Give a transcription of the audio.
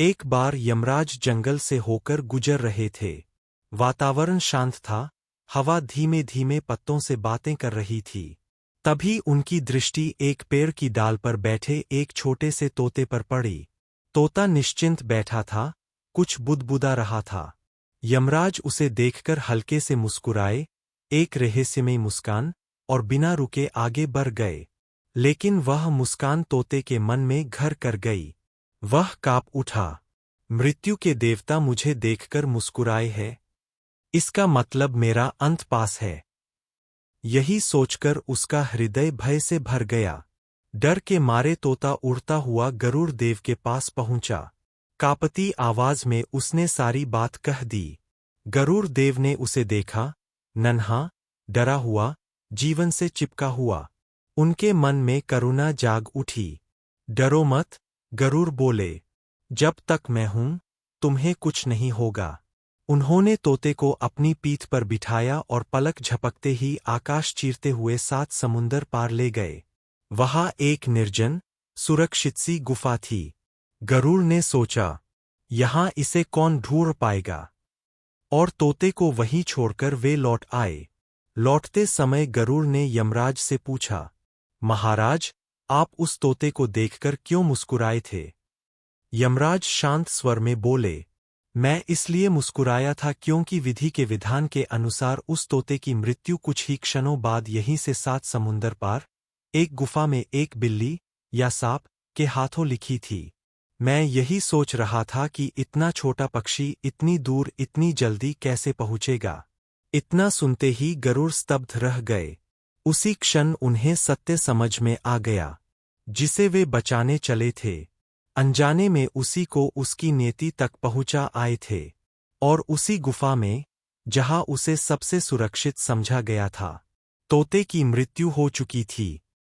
एक बार यमराज जंगल से होकर गुजर रहे थे। वातावरण शांत था, हवा धीमे धीमे पत्तों से बातें कर रही थी। तभी उनकी दृष्टि एक पेड़ की डाल पर बैठे एक छोटे से तोते पर पड़ी। तोता निश्चिंत बैठा था, कुछ बुदबुदा रहा था। यमराज उसे देखकर हल्के से मुस्कुराए, एक रहस्यमयी मुस्कान, और बिना रुके आगे बढ़ गए। लेकिन वह मुस्कान तोते के मन में घर कर गई। वह काँप उठा। मृत्यु के देवता मुझे देखकर मुस्कुराए हैं। इसका मतलब मेरा अंत पास है। यही सोचकर उसका हृदय भय से भर गया। डर के मारे तोता उड़ता हुआ गरुड़ देव के पास पहुंचा। कांपती आवाज में उसने सारी बात कह दी। गरुड़ देव ने उसे देखा, नन्हा, डरा हुआ, जीवन से चिपका हुआ। उनके मन में करुणा जाग उठी। डरो मत, गरुड़ बोले, जब तक मैं हूं, तुम्हें कुछ नहीं होगा। उन्होंने तोते को अपनी पीठ पर बिठाया और पलक झपकते ही आकाश चीरते हुए 7 समुंदर पार ले गए। वहां एक निर्जन, सुरक्षित सी गुफा थी। गरुड़ ने सोचा, यहां इसे कौन ढूंढ पाएगा, और तोते को वहीं छोड़कर वे लौट आए। लौटते समय गरुड़ ने यमराज से पूछा, महाराज, आप उस तोते को देखकर क्यों मुस्कुराए थे? यमराज शांत स्वर में बोले, मैं इसलिए मुस्कुराया था क्योंकि विधि के विधान के अनुसार उस तोते की मृत्यु कुछ ही क्षणों बाद यहीं से 7 समुंदर पार, एक गुफा में एक बिल्ली या सांप के हाथों लिखी थी। मैं यही सोच रहा था कि इतना छोटा पक्षी इतनी दूर इतनी जल्दी कैसे पहुंचेगा। इतना सुनते ही गरुड़ स्तब्ध रह गए। उसी क्षण उन्हें सत्य समझ में आ गया, जिसे वे बचाने चले थे, अनजाने में उसी को उसकी नियति तक पहुंचा आए थे। और उसी गुफा में, जहां उसे सबसे सुरक्षित समझा गया था, तोते की मृत्यु हो चुकी थी।